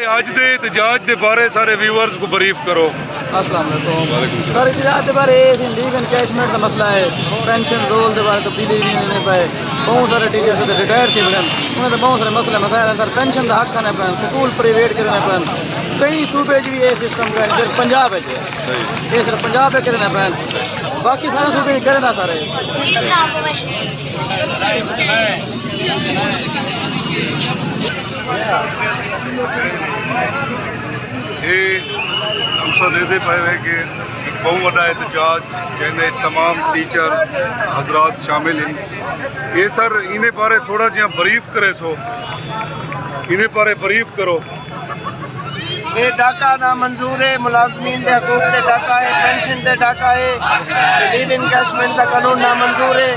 اج دے احتجاج دے بارے سارے ویورز کو بریف کرو۔ السلام علیکم سر، احتجاج کے بارے لیو انکیشمنٹ کا مسئلہ ہے، پینشن رول کے بارے تبدیلی نہیں پائے، بہت سارے ٹیچر سے ریٹائر تھے انہیں تو بہت سارے مسئلے مسائل ہیں سر، پینشن کا حق کرنے پہن، سکول پرائیویٹ کرنے پہن، کئی صوبے بھی یہ سسٹم کا صرف پنجاب ہے، یہ صرف پنجاب ہے کرنے پہن، باقی سارے صوبے کرنا سارے۔ دے پائے کہ ایک بہت بڑا احتجاج جن تمام ٹیچر حضرات شامل ہیں، یہ سر انہیں بارے تھوڑا جہاں بریف کرے سو، انہیں بارے بریف کرو۔ یہ ڈاکہ نامنظور ہے، ملازمین کے حقوق سے ڈاکہ ہے، پینشن سے ڈاکہ ہے، لیو انکیشمنٹ کا قانون نامنظور ہے۔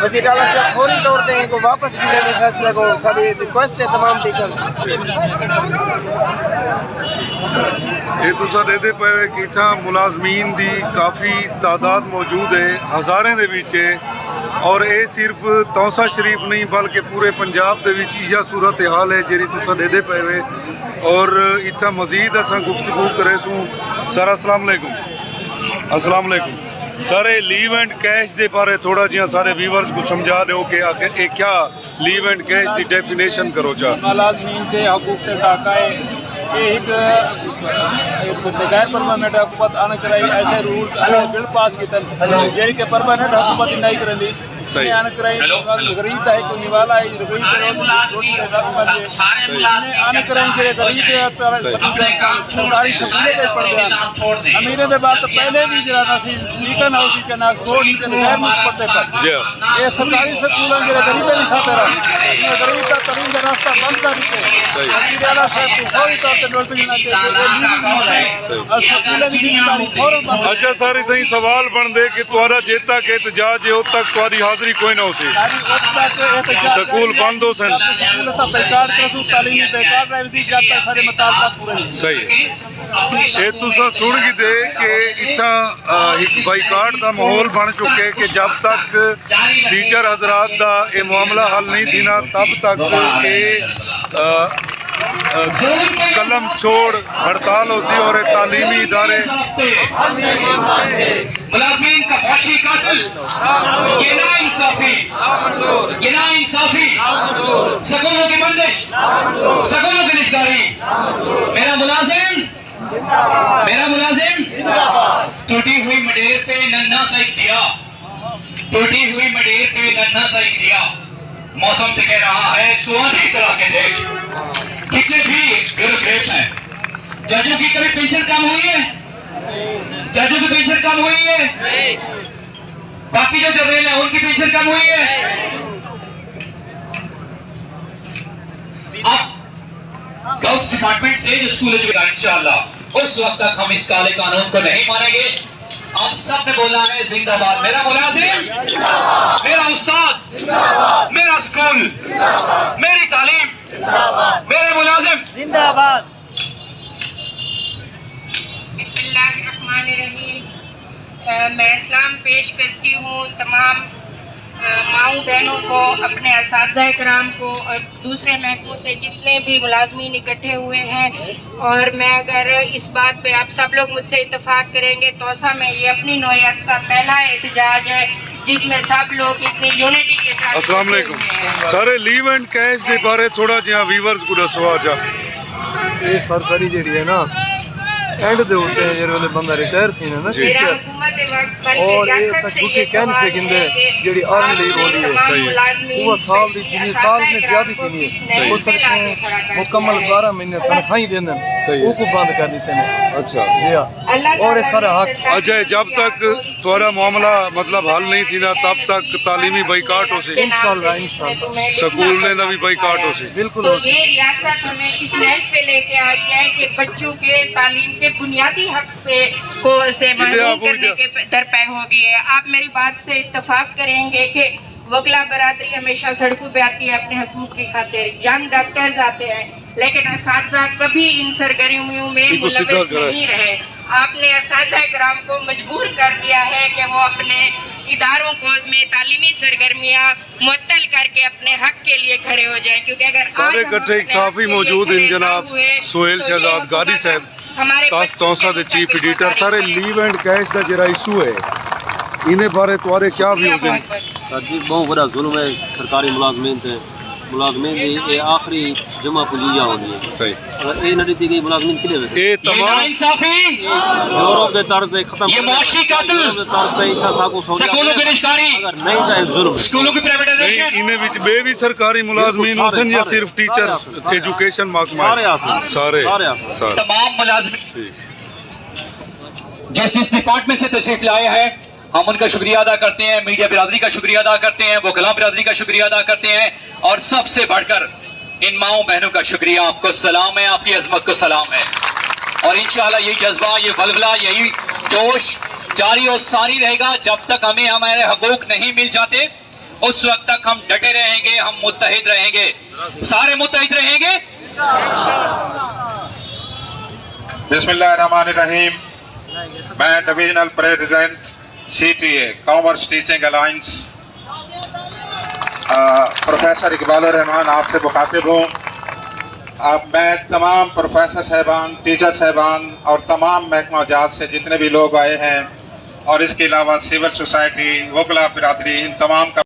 وزیر اعلیٰ صاحب فوری طور پہ کو واپس لینے کے فیصلے کو ساری ریکویسٹ ہے تمام ٹیچر۔ یہ تو سر دے پائے کہ اتنا ملازمین دی کافی تعداد موجود ہے ہزاریں دے وچے، اور یہ صرف توسا شریف نہیں بلکہ پورے پنجاب دے وچ یہ صورت حال ہے جی تصا دے پائے ہوئے، اور اتنا مزید اساں گفتگو کرے سوں۔ سر السلام علیکم۔ السلام علیکم سر، لیو اینڈ کیش دے بارے تھوڑا جہاں سارے ویورز کو سمجھا دو کہ آخر یہ کیا لیو اینڈ کیش دی ڈیفینیشن کرو چاہ۔ ملازمین کے حقوق سے ڈاکہ ہے، یہ ایک بغیر پرماننٹ حکومت آنے کرائی ایسے رولز بل پاس کیتے جیڑی کہ پرماننٹ حکومت نہیں کرندی صحیح آنے کرائی غریب دا کوئی نوالا ہے، غریب روٹی دے رب بنجے آنے کرائی جڑے غریب سرکاری سکولے دے پڑھدے ہیں، امیرے دے بعد تو پہلے بھی جڑا نسی لیکن ہاؤس چ ناک سو نیچے غیر ملک پڑھتے پر یہ سرکاری سکولاں جڑے غریبے نہیں کھاتے رہے، غریب دا تعلیم دا راستہ بند کر دیتے۔ وزیر اعلیٰ صاحب کو فوری طور پہ نوٹس لینا چاہیے اور سکولیں بھی فوراً بند۔ اچھا سر اتنا ہی سوال بن دے کہ تھوڑا جے تک احتجاج ہے ات تک تھوڑی حاضری کوئی نہ ہو سی، سکول بند ہو سن، تعلیمی بیکار رہے جب تک سارے مطالبات پورے نہیں۔ صحیح یہ تسا سن گی دے کہ اتنا ایک بائیکاٹ دا ماحول بن چکے کہ جب تک ٹیچر حضرات دا یہ معاملہ حل نہیں تھینا تب تک قلم چھوڑ ہڑتال ہوتی اور تعلیمی ادارے ملازمین کا وحشی قتل، یہ ناانصافی، یہ ناانصافی، سکولوں کی بندش، سکولوں کی نشکاری۔ میرا ملازم ٹوٹی ہوئی مڈیر پہ ننھا سا دیا، ٹوٹی ہوئی مڈیر پہ ننھا سا دیا، موسم سے کہہ رہا ہے تو آندھی چلا کے دیکھ۔ کتنے بھی بیوروکریٹس ہیں، ججوں کی کبھی پینشن کم ہوئی ہے؟ ججوں کی پینشن کم ہوئی ہے؟ باقی جو ریل ہے ان کی پینشن کم ہوئی ہے؟ اب گرلس ڈپارٹمنٹ سے جو اسکول ایجوکیشن انشاءاللہ اس وقت تک ہم اس کالے قانون کو نہیں مانیں گے۔ آپ سب نے بولنا ہے زندہ باد میرا ملازم، میرا استاد، میرا اسکول، میری تعلیم، میرے ملازم زندہ باد۔ بسم اللہ الرحمن الرحیم۔ میں اسلام پیش کرتی ہوں تمام ماؤں بہنوں کو، اپنے اساتذہ کرام کو اور دوسرے محکموں سے جتنے بھی ملازمین اکٹھے ہوئے ہیں، اور میں اگر اس بات پہ آپ سب لوگ مجھ سے اتفاق کریں گے، توسا میں یہ اپنی نوعیت کا پہلا احتجاج ہے جس میں سب لوگ اتنی یونٹی کے ساتھ۔ السلام علیکم سارے لیو اینڈ کیش دے بارے تھوڑا جہاں ویورز کو دسو آ جا۔ یہ سرکاری جیڑی ہے نا اینڈ دے ہوتے ہیں جڑے والے بندہ ریٹائر تھی نا ٹیچر، اور یہ چھٹی کہنے سے گندے جڑی آرمی لیو ہوتی ہے وہ سال دی تین سال میں زیادہ تھی ہے، اس کو مکمل 12 مہینے تنخواہیں دیندے وہ کو بند کر دیتے ہیں۔ اچھا جی ہاں، اور یہ سارا حق اچھا جب تک تھوڑا معاملہ مطلب حل نہیں تھی نا تب تک تعلیمی بائیکاٹ ہو سی، انشاءاللہ سکول نے بھی بائیکاٹ ہو سی۔ بالکل تو یہ ریاست ہمیں اس نیٹ پہ لے کے آئی ہے کہ بچوں کے تعلیم کے بنیادی حق سے محروم کرنے کے درپے ہو گئی ہے۔ آپ میری بات سے اتفاق کریں گے کہ وکلا برادری ہمیشہ سڑکوں پہ آتی ہے اپنے حقوق کی خاطر، ینگ ڈاکٹرز آتے ہیں، لیکن اساتذہ کبھی ان سرگرمیوں میں ملوث نہیں رہے، آپ نے اساتذہ کرام کو مجبور کر دیا ہے کہ وہ اپنے اداروں کو میں تعلیمی سرگرمیاں معطل کر کے اپنے حق کے لیے کھڑے ہو جائیں، کیونکہ اگر سارے کٹھے ایک صحافی موجود ہیں جناب سہیل شہزاد گاری صاحب تاس تونسا دے چیف ایڈیٹر. سارے لیو اینڈ کیش دا جڑا ایشو ہے انہیں بارے توارے کیا بھی ہو جائیں؟ جی بہت بڑا ظلم ہے سرکاری ملازمین تے. ملازمین دی یہ آخری جمع پلیہ ہونی ہے. صحیح. اگر یہ نہ دیتی گئی ملازمین کلے ویسے یہ یہ تمام ناانصافی، یورپ دے طرز دے ختم یہ معاشی قاتل، یورپ دے طرز دے اتھا ساکو سہولیات سکولوں کی نشکاری، اگر نہیں دا ظلم اسکولوں کی پرائیویٹائزیشن. نہیں انہیں وچ بے بھی سرکاری ملازمین ہوتن یا صرف ٹیچر ایجوکیشن محکمہ سارے آسن سارے آسن سارے تمام ملازمین ٹھیک. جس ڈپارٹمنٹ سے تشریف لائے ہیں ہم ان کا شکریہ ادا کرتے ہیں، میڈیا برادری کا شکریہ ادا کرتے ہیں، وکلاء برادری کا شکریہ ادا کرتے ہیں، اور سب سے بڑھ کر ان ماؤں بہنوں کا شکریہ. آپ کو سلام ہے، آپ کی عظمت کو سلام ہے، اور انشاءاللہ یہی جذبہ، یہ ولولہ، یہی جوش جاری اور ساری رہے گا جب تک ہمیں ہمارے حقوق نہیں مل جاتے. اس وقت تک ہم ڈٹے رہیں گے، ہم متحد رہیں گے، سارے متحد رہیں گے. بسم اللہ الرحمن الرحیم. میں divisional president CTA commerce teaching alliance professor Iqbal ur-Rahman آپ سے مخاطب ہوں. اب میں تمام پروفیسر صاحبان، ٹیچر صاحبان اور تمام محکمہ جات سے جتنے بھی لوگ آئے ہیں، اور اس کے علاوہ سول سوسائٹی، وکلاء برادری، ان تمام کا